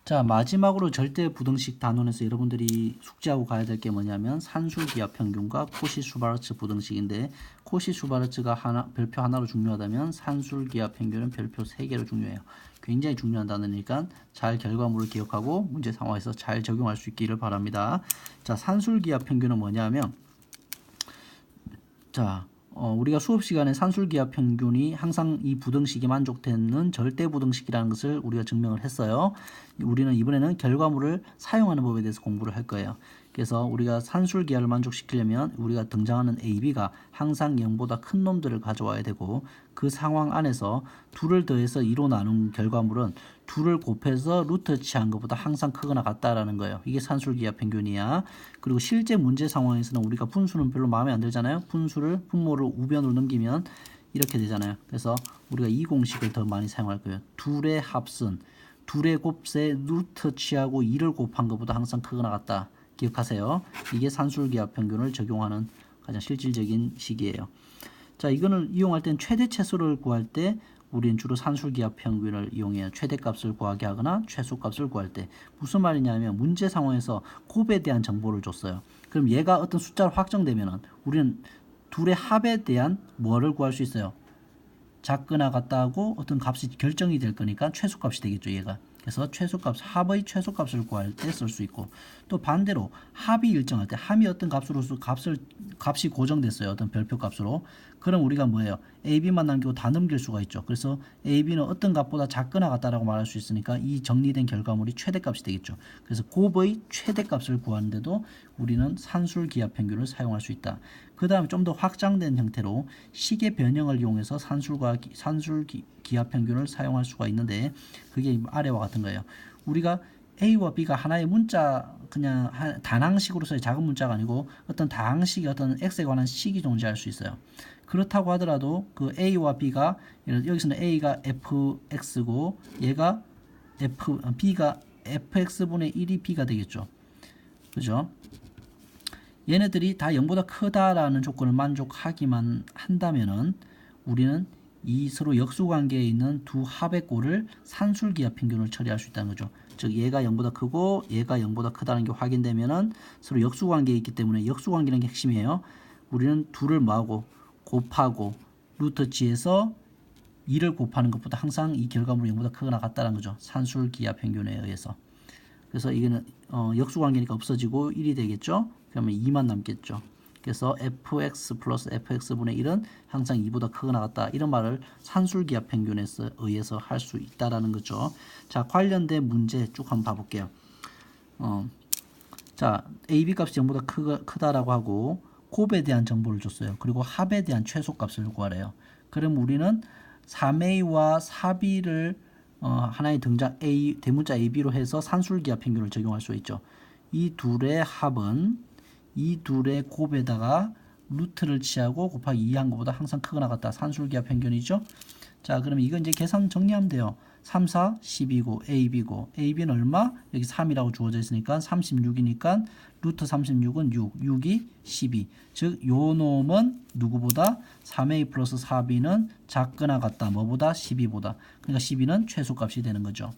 자, 마지막으로 절대 부등식 단원에서 여러분들이 숙지하고 가야 될 게 뭐냐면 산술기압 평균과 코시-슈바르츠 부등식인데, 코시-슈바르츠가 별표 하나로 중요하다면 산술기압 평균은 별표 3개로 중요해요. 굉장히 중요한 단어니까 잘 결과물을 기억하고 문제 상황에서 잘 적용할 수 있기를 바랍니다. 자, 산술기압 평균은 뭐냐면, 자, 우리가 수업 시간에 산술기압 평균이 항상 이 부등식이 만족되는 절대 부등식이라는 것을 우리가 증명을 했어요. 우리는 이번에는 결과물을 사용하는 법에 대해서 공부를 할 거예요. 그래서 우리가 산술기압을 만족시키려면 우리가 등장하는 AB가 항상 0보다 큰 놈들을 가져와야 되고, 그 상황 안에서 2를 더해서 2로 나눈 결과물은 2를 곱해서 루트 취한 것보다 항상 크거나 같다라는 거예요. 이게 산술기압 평균이야. 그리고 실제 문제 상황에서는 우리가 분수는 별로 마음에 안 들잖아요. 분모를 우변으로 넘기면 이렇게 되잖아요. 그래서 우리가 이 공식을 더 많이 사용할 거예요. 2의 합은 2의 곱세 루트 취하고 2를 곱한 것보다 항상 크거나 같다. 기억하세요. 이게 산술기압 평균을 적용하는 가장 실질적인 식이에요. 자, 이거는 이용할 땐 최대 최소를 구할 때 우리는 주로 산술기압 평균을 이용해요. 최대값을 구하게 하거나 최소값을 구할 때. 무슨 말이냐면 문제 상황에서 곱에 대한 정보를 줬어요. 그럼 얘가 어떤 숫자로 확정되면은 우리는 둘의 합에 대한 뭐를 구할 수 있어요? 작거나 같다고 어떤 값이 결정이 될 거니까 최소값이 되겠죠, 얘가. 그래서 최소값, 합의 최소값을 구할 때 쓸 수 있고, 또 반대로 합이 일정할 때, 합이 어떤 값으로서 값이 고정됐어요, 어떤 별표 값으로. 그럼 우리가 뭐예요? AB만 남기고 다 넘길 수가 있죠. 그래서 AB는 어떤 값보다 작거나 같다라고 말할 수 있으니까 이 정리된 결과물이 최대값이 되겠죠. 그래서 곱의 최대값을 구하는데도 우리는 산술기압 평균을 사용할 수 있다. 그 다음에 좀 더 확장된 형태로 식의 변형을 이용해서 산술기압 평균을 사용할 수가 있는데, 그게 아래와 같은 거예요. 우리가 A와 B가 하나의 문자, 그냥 단항식으로서의 작은 문자가 아니고 어떤 다항식이 어떤 X에 관한 식이 존재할 수 있어요. 그렇다고 하더라도 그 A와 B가, 여기서는 A가 fx고 얘가 B가 fx분의 1이 B가 되겠죠. 그죠? 얘네들이 다 0보다 크다라는 조건을 만족하기만 한다면은 우리는 이 서로 역수관계에 있는 두 합의 꼴을 산술기압 평균을 처리할 수 있다는 거죠. 즉 얘가 0보다 크고 얘가 0보다 크다는 게 확인되면은 서로 역수관계에 있기 때문에, 역수관계는 게 핵심이에요. 우리는 둘을 뭐하고 곱하고 루트치에서 2를 곱하는 것보다 항상 이 결과물이 0보다 크거나 같다는 거죠. 산술기압 평균에 의해서. 그래서 이거는 역수관계니까 없어지고 1이 되겠죠. 그러면 2만 남겠죠. 그래서 fx 플러스 fx분의 1은 항상 2보다 크거나 같다. 이런 말을 산술기압 평균에 의해서 할 수 있다라는 거죠. 자, 관련된 문제 쭉 한번 봐볼게요. 자, AB 값이 0보다 크다라고 하고 곱에 대한 정보를 줬어요. 그리고 합에 대한 최소값을 구하래요. 그럼 우리는 3A와 4B를 하나의 대문자 AB로 해서 산술기압 평균을 적용할 수 있죠. 이 둘의 합은 이 둘의 곱에다가 루트를 취하고 곱하기 2한 것보다 항상 크거나 같다. 산술기압 평균이죠. 자, 그러면 이거 이제 계산 정리하면 돼요. 3, 4, 12고 AB고, AB는 얼마? 여기 3이라고 주어져 있으니까 36이니까 루트 36은 6, 6이 12. 즉, 요 놈은 누구보다 3A 플러스 4B는 작거나 같다. 뭐보다? 12보다. 그러니까 12는 최소값이 되는 거죠.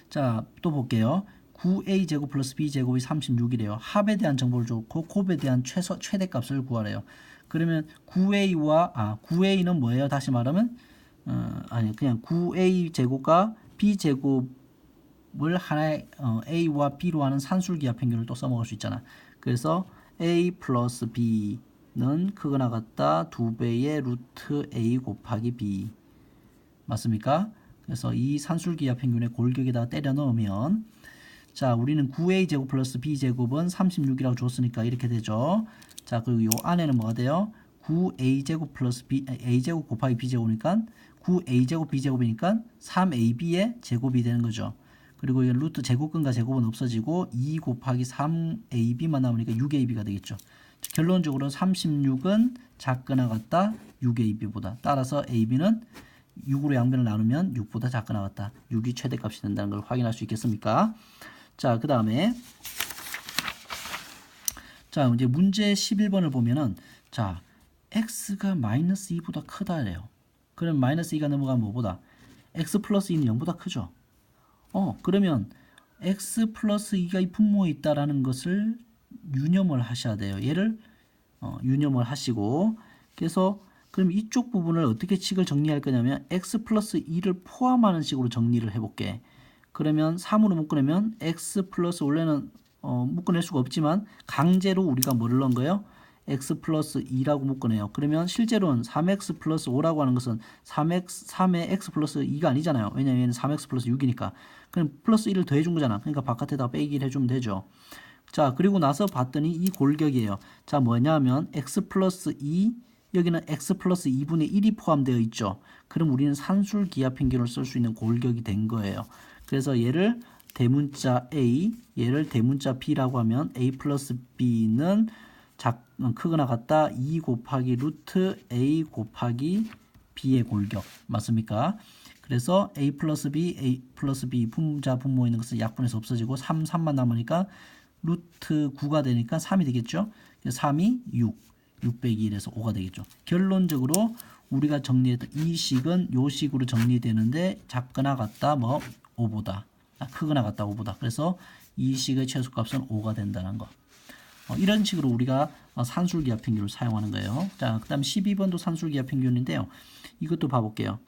자, 또 볼게요. 9a제곱 플러스 b제곱이 36이래요. 합에 대한 정보를 줬고 곱에 대한 최대값을 구하래요. 그러면 9a는 뭐예요? 다시 말하면 그냥 9a제곱과 b제곱을 하나의 a와 b로 하는 산술기압 평균을 또 써먹을 수 있잖아. 그래서 a 플러스 b는 크거나 같다 2배의 루트 a 곱하기 b. 맞습니까? 그래서 이 산술기압 평균의 골격에다가 때려 넣으면, 자, 우리는 9a제곱 플러스 b제곱은 36이라고 줬으니까 이렇게 되죠. 자, 그리고 요 안에는 뭐가 돼요? 9a제곱 플러스 a제곱 곱하기 b제곱이니까 9a제곱 b제곱이니까 3ab의 제곱이 되는 거죠. 그리고 이 루트 제곱근과 제곱은 없어지고 2 곱하기 3ab만 남으니까 6ab가 되겠죠. 결론적으로 36은 작거나 같다 6ab보다. 따라서 ab는 6으로 양변을 나누면 6보다 작거나 같다. 6이 최대값이 된다는 걸 확인할 수 있겠습니까? 자, 그 다음에 자, 이제 문제 11번을 보면은, 자, x가 마이너스 2보다 크다래요. 그럼 마이너스 2가 넘어가면 뭐보다? x 플러스 2는 0보다 크죠. 그러면 x 플러스 2가 이 분모에 있다라는 것을 유념을 하셔야 돼요. 얘를 유념을 하시고, 그래서 그럼 이쪽 부분을 어떻게 식을 정리할 거냐면 x 플러스 2를 포함하는 식으로 정리를 해볼게. 그러면 3으로 묶어내면 x 플러스, 원래는 묶어낼 수가 없지만 강제로 우리가 뭐를 넣은 거예요? x 플러스 2라고 묶어내요. 그러면 실제로는 3x 플러스 5라고 하는 것은 3의 x 플러스 2가 아니잖아요. 왜냐면 얘는 3x 플러스 6이니까. 그럼 플러스 1을 더해준 거잖아. 그러니까 바깥에다 빼기를 해주면 되죠. 자, 그리고 나서 봤더니 이 골격이에요. 자, 뭐냐면 x 플러스 2, 여기는 x 플러스 2분의 1이 포함되어 있죠. 그럼 우리는 산술 기하 평균을 쓸 수 있는 골격이 된 거예요. 그래서 얘를 대문자 A, 얘를 대문자 B라고 하면 A 플러스 B는 크거나 같다 2 곱하기 루트 A 곱하기 B의 골격 맞습니까? 그래서 A 플러스 B 분자 분모에 있는 것은 약분해서 없어지고 3만 남으니까 루트 9가 되니까 3이 되겠죠. 3이 6 빼기 1에서 5가 되겠죠. 결론적으로 우리가 정리했던 이 식은 요 식으로 정리되는데 작거나 같다 5보다 크거나 같다 5보다. 그래서 이 식의 최소값은 5가 된다는 거. 이런 식으로 우리가 산술기하 평균을 사용하는 거예요. 자, 그 다음 12번도 산술기하 평균인데요. 이것도 봐볼게요.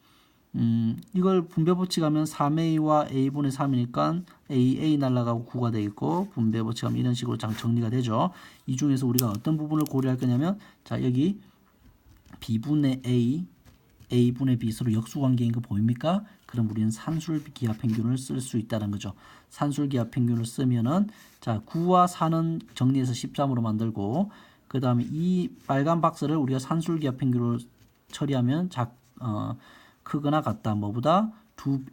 이걸 분배법칙 하면 3a와 a분의 3이니까 a 날라가고 9가 되겠고, 분배법칙 하면 이런 식으로 정리가 되죠. 이 중에서 우리가 어떤 부분을 고려할 거냐면, 자, 여기 b분의 a, a분의 b 서로 역수관계인 거 보입니까? 그럼 우리는 산술기하 평균을 쓸 수 있다는 거죠. 산술기하 평균을 쓰면은, 자, 9와 4는 정리해서 13으로 만들고, 그 다음에 이 빨간 박스를 우리가 산술기하 평균으로 처리하면 크거나 같다 뭐보다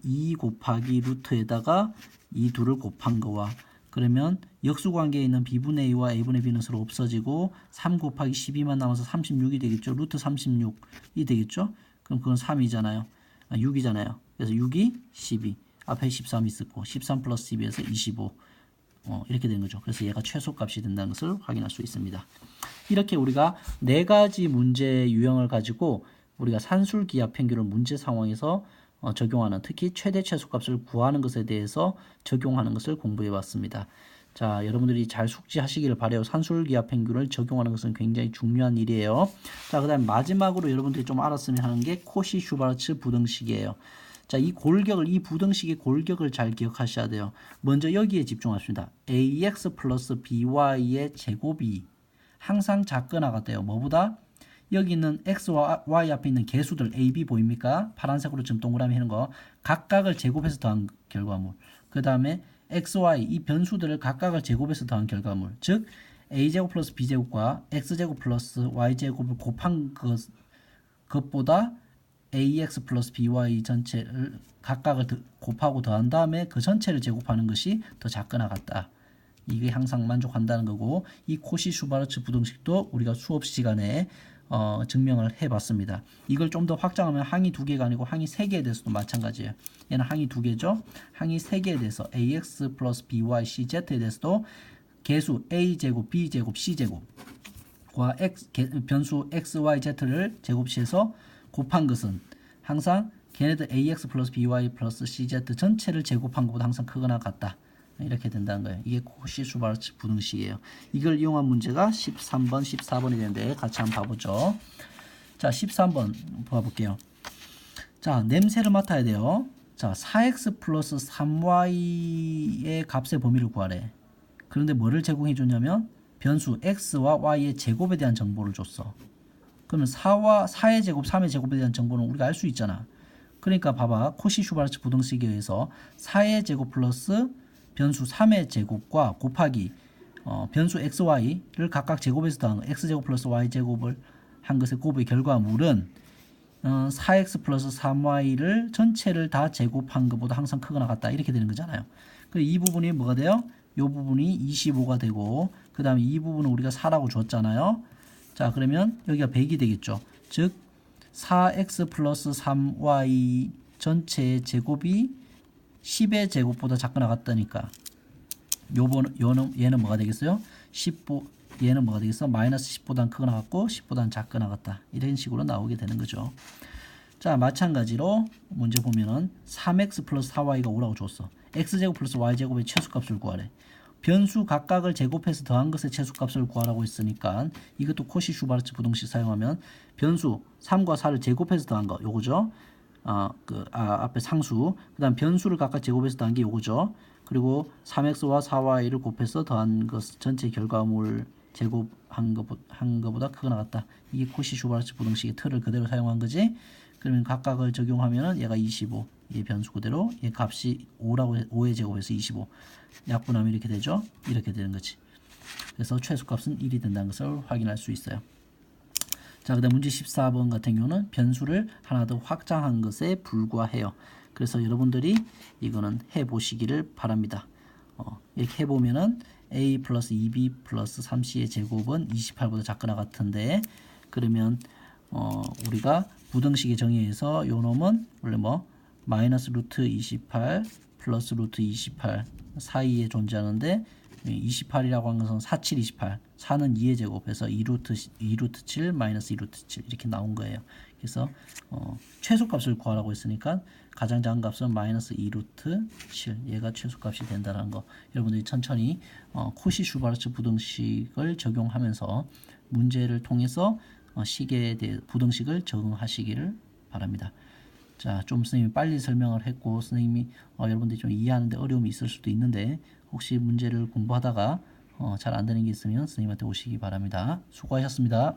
2 곱하기 루트에다가 이 둘을 곱한 거와, 그러면 역수관계에 있는 b분의 a와 a분의 b는 서로 없어지고 3 곱하기 12만 남아서 36이 되겠죠. 루트 36이 되겠죠. 그럼 그건 3이잖아요. 6이잖아요. 그래서 6이 12. 앞에 13이 있었고 13 플러스 12에서 25. 이렇게 되는 거죠. 그래서 얘가 최소값이 된다는 것을 확인할 수 있습니다. 이렇게 우리가 4가지 문제 유형을 가지고 우리가 산술기하 평균을 문제 상황에서 적용하는, 특히 최대 최소값을 구하는 것에 대해서 적용하는 것을 공부해 봤습니다. 자, 여러분들이 잘 숙지하시기를 바라요. 산술기하 평균을 적용하는 것은 굉장히 중요한 일이에요. 자, 그 다음에 마지막으로 여러분들이 좀 알았으면 하는 게 코시-슈바르츠 부등식이에요. 자, 이 부등식의 골격을 잘 기억하셔야 돼요. 먼저 여기에 집중합시다. ax 플러스 by의 제곱이 항상 작거나 같대요. 뭐보다? 여기 있는 x와 y 앞에 있는 개수들 a, b 보입니까? 파란색으로 지금 동그라미 하는 거. 각각을 제곱해서 더한 결과물. 그 다음에 x, y 이 변수들을 각각을 제곱해서 더한 결과물. 즉 a제곱 플러스 b제곱과 x제곱 플러스 y제곱을 곱한 것보다 ax 플러스 by 전체를 각각을 곱하고 더한 다음에 그 전체를 제곱하는 것이 더 작거나 같다. 이게 항상 만족한다는 거고, 이 코시-슈바르츠 부등식도 우리가 수업 시간에 증명을 해봤습니다. 이걸 좀 더 확장하면 항이 2개가 아니고 항이 3개에 대해서도 마찬가지예요. 얘는 항이 2개죠. 항이 3개에 대해서 ax 플러스 by cz에 대해서도 개수 a제곱, b제곱, c제곱과 변수 x, y, z를 제곱시해서 곱한 것은 항상 걔네들 ax 플러스 by 플러스 cz 전체를 제곱한 것보다 항상 크거나 같다. 이렇게 된다는 거예요. 이게 코시-슈바르츠 부등식이에요. 이걸 이용한 문제가 13번, 14번이 되는데 같이 한번 봐보죠. 자, 13번 봐볼게요. 자, 냄새를 맡아야 돼요. 자, 4x 플러스 3y의 값의 범위를 구하래. 그런데 뭐를 제공해 줬냐면 변수 x와 y의 제곱에 대한 정보를 줬어. 그러면 4의 제곱, 3의 제곱에 대한 정보는 우리가 알 수 있잖아. 그러니까 봐봐. 코시-슈바르츠 부등식에 의해서 4의 제곱 플러스 변수 3의 제곱과 곱하기 변수 x, y를 각각 제곱해서 더한 x제곱 플러스 y제곱을 한 것의 곱의 결과물은 4x 플러스 3y를 전체를 다 제곱한 것보다 항상 크거나 같다. 이렇게 되는 거잖아요. 그리고 이 부분이 뭐가 돼요? 이 부분이 25가 되고, 그 다음에 이 부분은 우리가 4라고 줬잖아요. 자, 그러면 여기가 100이 되겠죠. 즉 4x 플러스 3y 전체의 제곱이 10의 제곱보다 작거나 같다니까 얘는 뭐가 되겠어요? 얘는 뭐가 되겠어? 마이너스 10보다는 크거나 같고 10보다는 작거나 같다. 이런 식으로 나오게 되는 거죠. 자, 마찬가지로 문제 보면은 3x 플러스 4y가 5라고 줬어. x제곱 플러스 y제곱의 최소값을 구하래. 변수 각각을 제곱해서 더한 것의 최소값을 구하라고 했으니까 이것도 코시-슈바르츠 부등식 사용하면 변수 3과 4를 제곱해서 더한 거 요거죠. 앞에 상수, 그 다음 변수를 각각 제곱해서 더한 게 요거죠. 그리고 3x와 4y를 곱해서 더한 것 전체 결과물 제곱한 것보다 크거나 같다. 이게 코시-슈바르츠 부등식의 틀을 그대로 사용한 거지. 그러면 각각을 적용하면은 얘가 25, 얘 변수 그대로, 얘 값이 5의 제곱에서 25. 약분하면 이렇게 되죠. 이렇게 되는 거지. 그래서 최소값은 1이 된다는 것을 확인할 수 있어요. 자, 그다음 문제 14번 같은 경우는 변수를 하나 더 확장한 것에 불과해요. 그래서 여러분들이 이거는 해보시기를 바랍니다. 이렇게 해보면은 a 플러스 2b 플러스 3c의 제곱은 28보다 작거나 같은데, 그러면 우리가 부등식의 정의에서 요 놈은 원래 마이너스 루트 28 플러스 루트 28 사이에 존재하는데, 28이라고 하는 것은 4, 7, 28 4는 2의 제곱해서 2루트 7 마이너스 2루트 7 이렇게 나온 거예요. 그래서 최소값을 구하라고 했으니까 가장 작은 값은 마이너스 2루트 7 얘가 최소값이 된다는 거 여러분들이 천천히 코시-슈바르츠 부등식을 적용하면서 문제를 통해서 식에 대해 부등식을 적응하시기를 바랍니다. 자, 좀 선생님이 빨리 설명을 했고 선생님이 여러분들이 좀 이해하는데 어려움이 있을 수도 있는데 혹시 문제를 공부하다가 잘 안 되는 게 있으면 선생님한테 오시기 바랍니다. 수고하셨습니다.